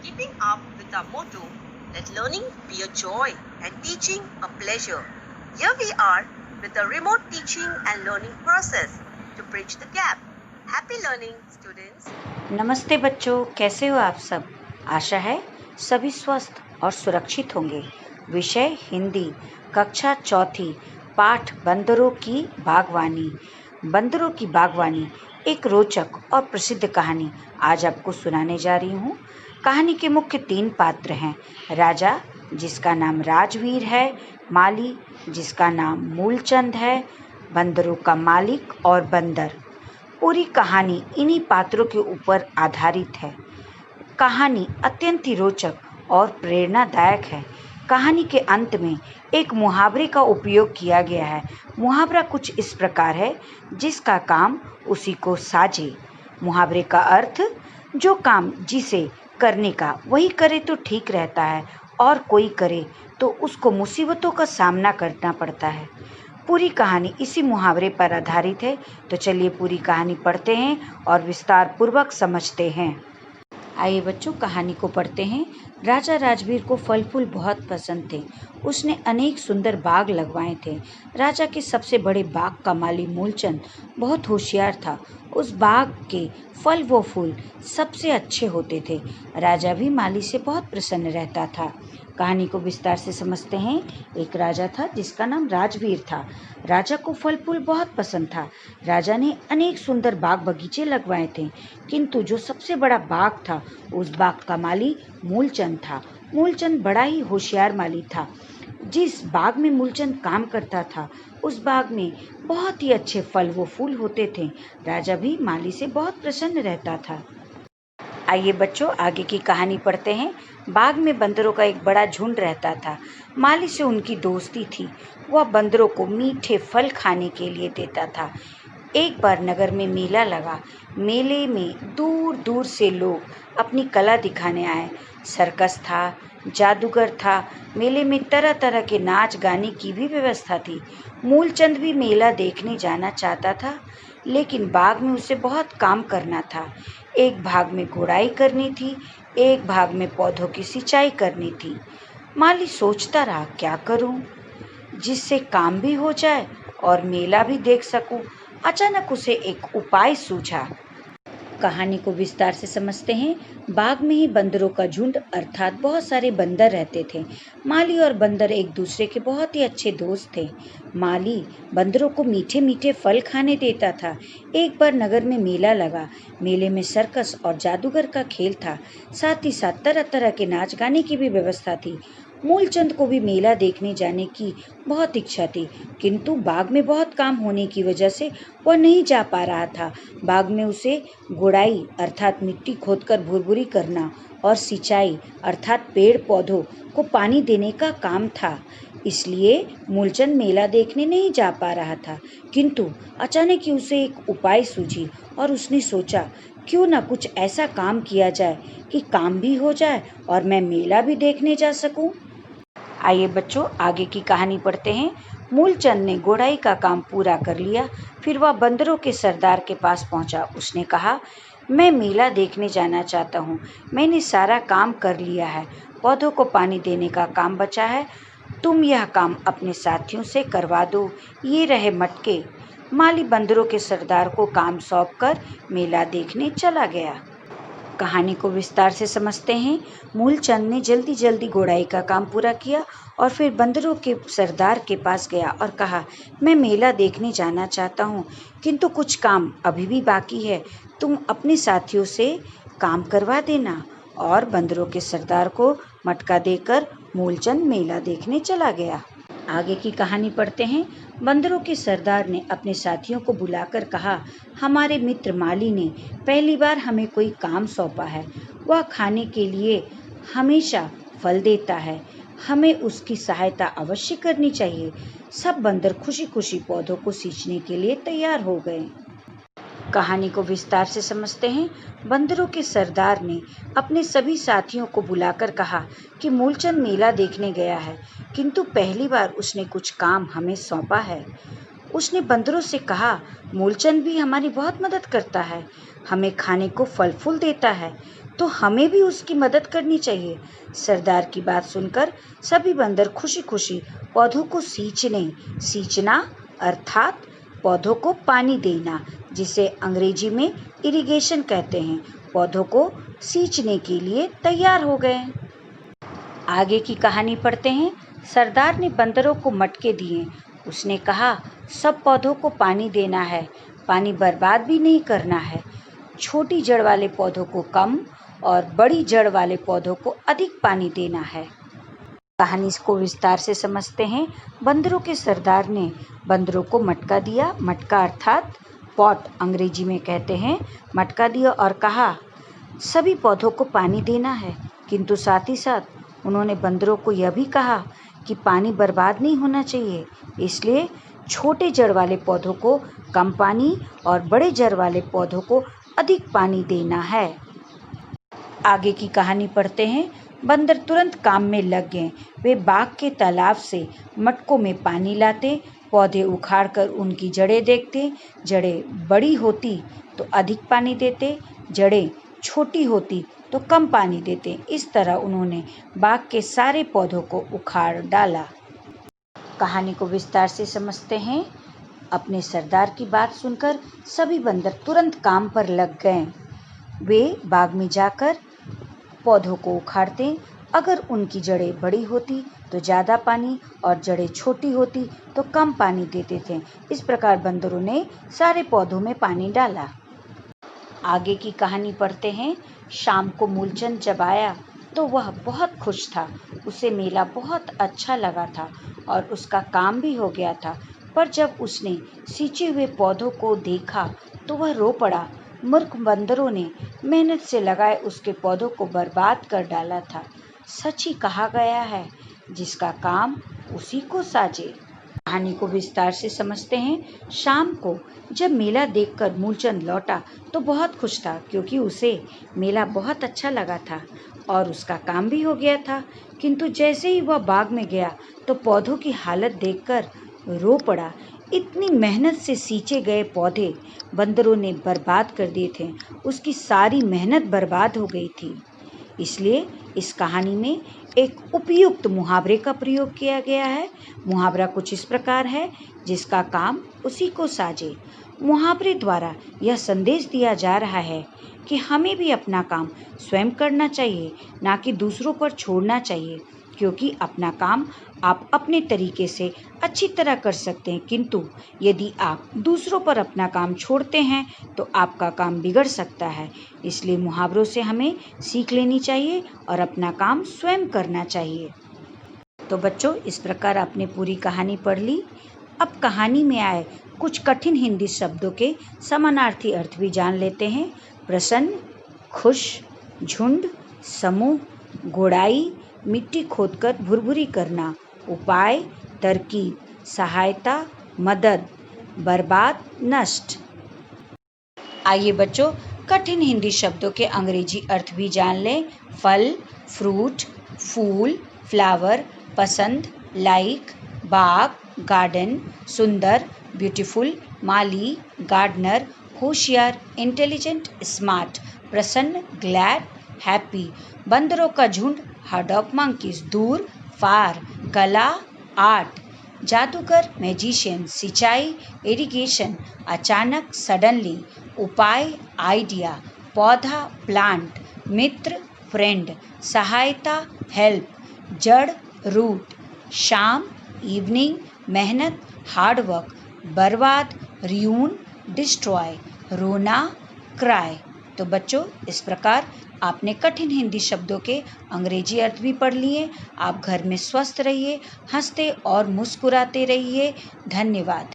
keeping up with our motto, let learning be a joy and teaching a pleasure. Here we are with the remote teaching and learning process to bridge the gap. Happy learning, students. नमस्ते बच्चों, कैसे हो आप सब। आशा है सभी स्वस्थ और सुरक्षित होंगे। विषय हिंदी, कक्षा चौथी, पाठ बंदरों की बागवानी। बंदरों की बागवानी एक रोचक और प्रसिद्ध कहानी आज आपको सुनाने जा रही हूँ। कहानी के मुख्य 3 पात्र हैं। राजा, जिसका नाम राजवीर है, माली, जिसका नाम मूलचंद है, बंदरों का मालिक और बंदर। पूरी कहानी इन्हीं पात्रों के ऊपर आधारित है। कहानी अत्यंत ही रोचक और प्रेरणादायक है। कहानी के अंत में एक मुहावरे का उपयोग किया गया है। मुहावरा कुछ इस प्रकार है, जिसका काम उसी को साजे। मुहावरे का अर्थ, जो काम जिसे करने का वही करे तो ठीक रहता है, और कोई करे तो उसको मुसीबतों का सामना करना पड़ता है। पूरी कहानी इसी मुहावरे पर आधारित है। तो चलिए पूरी कहानी पढ़ते हैं और विस्तार पूर्वक समझते हैं। आइए बच्चों, कहानी को पढ़ते हैं। राजा राजवीर को फल फूल बहुत पसंद थे। उसने अनेक सुंदर बाग लगवाए थे। राजा के सबसे बड़े बाग का माली मूलचंद बहुत होशियार था। उस बाग के फल व फूल सबसे अच्छे होते थे। राजा भी माली से बहुत प्रसन्न रहता था। कहानी को विस्तार से समझते हैं। एक राजा था जिसका नाम राजवीर था। राजा को फल फूल बहुत पसंद था। राजा ने अनेक सुंदर बाग बगीचे लगवाए थे, किंतु जो सबसे बड़ा बाग था, उस बाग का माली मूलचंद था। मूलचंद बड़ा ही होशियार माली था। जिस बाग में मूलचंद काम करता था, उस बाग में बहुत ही अच्छे फल व फूल होते थे। राजा भी माली से बहुत प्रसन्न रहता था। आइए बच्चों, आगे की कहानी पढ़ते हैं। बाग में बंदरों का एक बड़ा झुंड रहता था। माली से उनकी दोस्ती थी। वह बंदरों को मीठे फल खाने के लिए देता था। एक बार नगर में मेला लगा। मेले में दूर दूर से लोग अपनी कला दिखाने आए। सर्कस था, जादूगर था। मेले में तरह तरह के नाच गाने की भी व्यवस्था थी। मूलचंद भी मेला देखने जाना चाहता था, लेकिन बाग में उसे बहुत काम करना था। एक भाग में गुड़ाई करनी थी, एक भाग में पौधों की सिंचाई करनी थी। माली सोचता रहा, क्या करूं जिससे काम भी हो जाए और मेला भी देख सकूं। अचानक उसे एक उपाय सूझा। कहानी को विस्तार से समझते हैं। बाग में ही बंदरों का झुंड अर्थात बहुत सारे बंदर रहते थे। माली और बंदर एक दूसरे के बहुत ही अच्छे दोस्त थे। माली बंदरों को मीठे मीठे फल खाने देता था। एक बार नगर में मेला लगा। मेले में सर्कस और जादूगर का खेल था। साथ ही साथ तरह तरह के नाच गाने की भी व्यवस्था थी। मूलचंद को भी मेला देखने जाने की बहुत इच्छा थी, किंतु बाग में बहुत काम होने की वजह से वह नहीं जा पा रहा था। बाग में उसे गुड़ाई अर्थात मिट्टी खोदकर भुरभुरी करना और सिंचाई अर्थात पेड़ पौधों को पानी देने का काम था। इसलिए मूलचंद मेला देखने नहीं जा पा रहा था। किंतु अचानक ही उसे एक उपाय सूझी और उसने सोचा, क्यों ना कुछ ऐसा काम किया जाए कि काम भी हो जाए और मैं मेला भी देखने जा सकूं। आइए बच्चों, आगे की कहानी पढ़ते हैं। मूलचंद ने गुड़ाई का काम पूरा कर लिया। फिर वह बंदरों के सरदार के पास पहुंचा। उसने कहा, मैं मेला देखने जाना चाहता हूं। मैंने सारा काम कर लिया है। पौधों को पानी देने का काम बचा है। तुम यह काम अपने साथियों से करवा दो। ये रहे मटके। माली बंदरों के सरदार को काम सौंपकर मेला देखने चला गया। कहानी को विस्तार से समझते हैं। मूलचंद ने जल्दी जल्दी गुड़ाई का काम पूरा किया और फिर बंदरों के सरदार के पास गया और कहा, मैं मेला देखने जाना चाहता हूँ, किंतु कुछ काम अभी भी बाकी है। तुम अपने साथियों से काम करवा देना। और बंदरों के सरदार को मटका देकर मूलचंद मेला देखने चला गया। आगे की कहानी पढ़ते हैं। बंदरों के सरदार ने अपने साथियों को बुलाकर कहा, हमारे मित्र माली ने पहली बार हमें कोई काम सौंपा है। वह खाने के लिए हमेशा फल देता है। हमें उसकी सहायता अवश्य करनी चाहिए। सब बंदर खुशी खुशी पौधों को सींचने के लिए तैयार हो गए। कहानी को विस्तार से समझते हैं। बंदरों के सरदार ने अपने सभी साथियों को बुलाकर कहा कि मूलचंद मेला देखने गया है, किंतु पहली बार उसने कुछ काम हमें सौंपा है। उसने बंदरों से कहा, मूलचंद भी हमारी बहुत मदद करता है। हमें खाने को फल फूल देता है। तो हमें भी उसकी मदद करनी चाहिए। सरदार की बात सुनकर सभी बंदर खुशी खुशी पौधों को सींचना अर्थात पौधों को पानी देना, जिसे अंग्रेजी में इरिगेशन कहते हैं, पौधों को सींचने के लिए तैयार हो गए। आगे की कहानी पढ़ते हैं। सरदार ने बंदरों को मटके दिए। उसने कहा, सब पौधों को पानी देना है, पानी बर्बाद भी नहीं करना है। छोटी जड़ वाले पौधों को कम और बड़ी जड़ वाले पौधों को अधिक पानी देना है। कहानी को विस्तार से समझते हैं। बंदरों के सरदार ने बंदरों को मटका दिया, मटका अर्थात पॉट अंग्रेजी में कहते हैं, मटका दिया और कहा, सभी पौधों को पानी देना है। किंतु साथ ही साथ उन्होंने बंदरों को यह भी कहा कि पानी बर्बाद नहीं होना चाहिए, इसलिए छोटे जड़ वाले पौधों को कम पानी और बड़े जड़ वाले पौधों को अधिक पानी देना है। आगे की कहानी पढ़ते हैं। बंदर तुरंत काम में लग गए। वे बाग के तालाब से मटकों में पानी लाते, पौधे उखाड़कर उनकी जड़ें देखते। जड़ें बड़ी होती तो अधिक पानी देते, जड़ें छोटी होती तो कम पानी देते। इस तरह उन्होंने बाग के सारे पौधों को उखाड़ डाला। कहानी को विस्तार से समझते हैं। अपने सरदार की बात सुनकर सभी बंदर तुरंत काम पर लग गए। वे बाग में जाकर पौधों को उखाड़ते। अगर उनकी जड़ें बड़ी होती तो ज़्यादा पानी और जड़ें छोटी होती तो कम पानी देते थे। इस प्रकार बंदरों ने सारे पौधों में पानी डाला। आगे की कहानी पढ़ते हैं। शाम को मूलचंद जब आया तो वह बहुत खुश था। उसे मेला बहुत अच्छा लगा था और उसका काम भी हो गया था। पर जब उसने सींचे हुए पौधों को देखा तो वह रो पड़ा। मूर्ख बंदरों ने मेहनत से लगाए उसके पौधों को बर्बाद कर डाला था। सच ही कहा गया है, जिसका काम उसी को साजे। कहानी को विस्तार से समझते हैं। शाम को जब मेला देखकर मूलचंद लौटा तो बहुत खुश था, क्योंकि उसे मेला बहुत अच्छा लगा था और उसका काम भी हो गया था। किंतु जैसे ही वह बाग में गया तो पौधों की हालत देखकर रो पड़ा। इतनी मेहनत से सींचे गए पौधे बंदरों ने बर्बाद कर दिए थे। उसकी सारी मेहनत बर्बाद हो गई थी। इसलिए इस कहानी में एक उपयुक्त मुहावरे का प्रयोग किया गया है। मुहावरा कुछ इस प्रकार है, जिसका काम उसी को साजे। मुहावरे द्वारा यह संदेश दिया जा रहा है कि हमें भी अपना काम स्वयं करना चाहिए, ना कि दूसरों पर छोड़ना चाहिए, क्योंकि अपना काम आप अपने तरीके से अच्छी तरह कर सकते हैं, किंतु यदि आप दूसरों पर अपना काम छोड़ते हैं तो आपका काम बिगड़ सकता है। इसलिए मुहावरों से हमें सीख लेनी चाहिए और अपना काम स्वयं करना चाहिए। तो बच्चों, इस प्रकार आपने पूरी कहानी पढ़ ली। अब कहानी में आए कुछ कठिन हिंदी शब्दों के समानार्थी अर्थ भी जान लेते हैं। प्रसन्न, खुश, झुंड, समूह, गोड़ाई, मिट्टी खोदकर भुरभुरी करना, उपाय, तरकीब, सहायता, मदद, बर्बाद, नष्ट। आइए बच्चों, कठिन हिंदी शब्दों के अंग्रेजी अर्थ भी जान लें। फल, फ्रूट, फूल, फ्लावर, पसंद, लाइक, बाग, गार्डन, सुंदर, ब्यूटीफुल, माली, गार्डनर, होशियार, इंटेलिजेंट, स्मार्ट, प्रसन्न, ग्लैड, हैप्पी, बंदरों का झुंड, हर्ड ऑफ मंकीज, दूर, फार, कला, आर्ट, जादूगर, मैजिशियन, सिंचाई, इरिगेशन, अचानक, सडनली, उपाय, आइडिया, पौधा, प्लांट, मित्र, फ्रेंड, सहायता, हेल्प, जड़, रूट, शाम, इवनिंग, मेहनत, हार्ड वर्क, बर्बाद, रियून, डिस्ट्रॉय, रोना, क्राई। तो बच्चों, इस प्रकार आपने कठिन हिंदी शब्दों के अंग्रेजी अर्थ भी पढ़ लिए। आप घर में स्वस्थ रहिए, हंसते और मुस्कुराते रहिए। धन्यवाद।